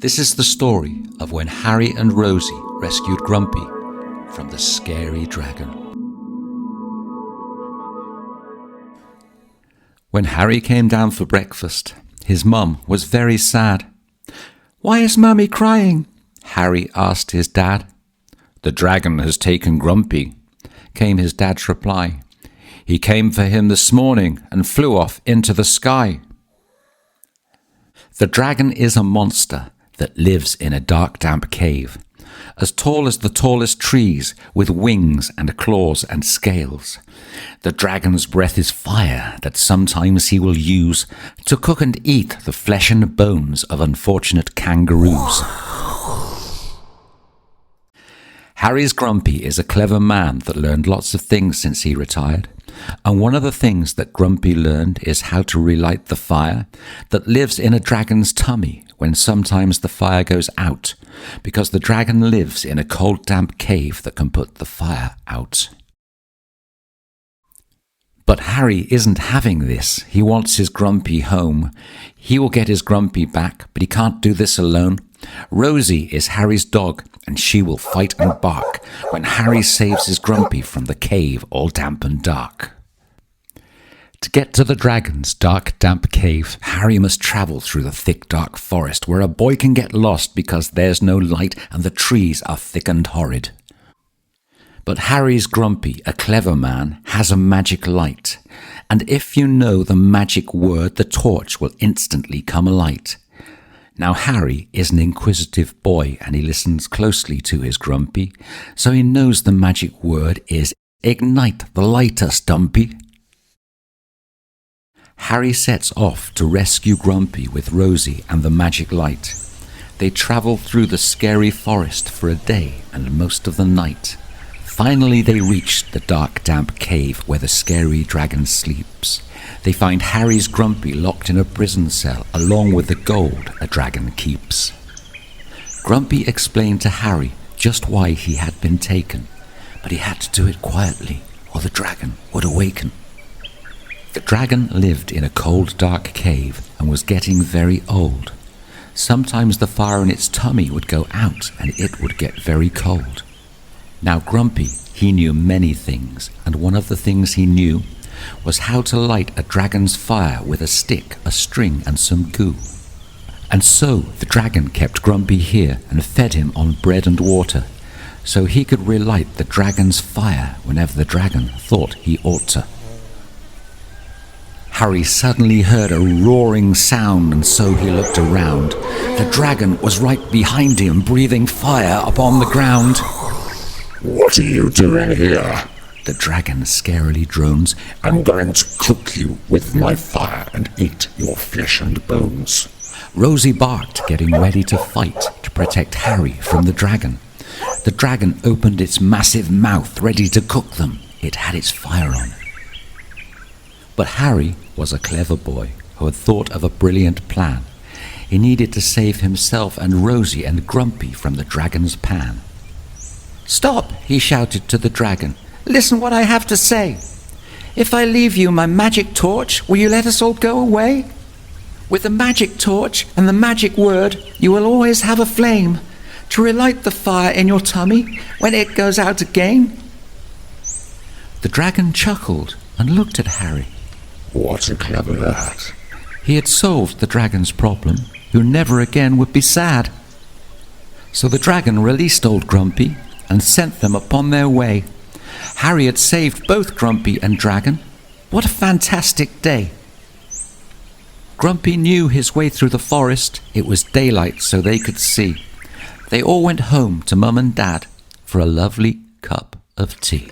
This is the story of when Harry and Rosie rescued Grumpy from the scary dragon. When Harry came down for breakfast, his mum was very sad. "Why is Mummy crying?" Harry asked his dad. "The dragon has taken Grumpy," came his dad's reply. "He came for him this morning and flew off into the sky." The dragon is a monster that lives in a dark, damp cave, as tall as the tallest trees, with wings and claws and scales. The dragon's breath is fire that sometimes he will use to cook and eat the flesh and bones of unfortunate kangaroos. Harry's Grumpy is a clever man that learned lots of things since he retired, and one of the things that Grumpy learned is how to relight the fire that lives in a dragon's tummy when sometimes the fire goes out, because the dragon lives in a cold, damp cave that can put the fire out. But Harry isn't having this. He wants his Grumpy home. He will get his Grumpy back, but he can't do this alone. Rosie is Harry's dog, and she will fight and bark when Harry saves his Grumpy from the cave all damp and dark. To get to the dragon's dark, damp cave, Harry must travel through the thick, dark forest where a boy can get lost because there's no light and the trees are thick and horrid. But Harry's Grumpy, a clever man, has a magic light, and if you know the magic word, the torch will instantly come alight. Now Harry is an inquisitive boy and he listens closely to his Grumpy, so he knows the magic word is "Ignite the lighter, Stumpy." Harry sets off to rescue Grumpy with Rosie and the magic light. They travel through the scary forest for a day and most of the night. Finally they reach the dark, damp cave where the scary dragon sleeps. They find Harry's Grumpy locked in a prison cell along with the gold a dragon keeps. Grumpy explained to Harry just why he had been taken, but he had to do it quietly or the dragon would awaken. The dragon lived in a cold, dark cave and was getting very old. Sometimes the fire in its tummy would go out and it would get very cold. Now Grumpy, he knew many things, and one of the things he knew was how to light a dragon's fire with a stick, a string and some goo. And so the dragon kept Grumpy here and fed him on bread and water, so he could relight the dragon's fire whenever the dragon thought he ought to. Harry suddenly heard a roaring sound, and so he looked around. The dragon was right behind him, breathing fire upon the ground. "What are you doing here?" The dragon scarily drones. "I'm going to cook you with my fire and eat your flesh and bones." Rosie barked, getting ready to fight to protect Harry from the dragon. The dragon opened its massive mouth, ready to cook them. It had its fire on. But Harry was a clever boy who had thought of a brilliant plan. He needed to save himself and Rosie and Grumpy from the dragon's pan. "Stop!" he shouted to the dragon. "Listen what I have to say. If I leave you my magic torch, will you let us all go away? With the magic torch and the magic word, you will always have a flame to relight the fire in your tummy when it goes out again." The dragon chuckled and looked at Harry. "What a clever lad." He had solved the dragon's problem, who never again would be sad. So the dragon released old Grumpy and sent them upon their way. Harry had saved both Grumpy and dragon. What a fantastic day! Grumpy knew his way through the forest. It was daylight so they could see. They all went home to Mum and Dad for a lovely cup of tea.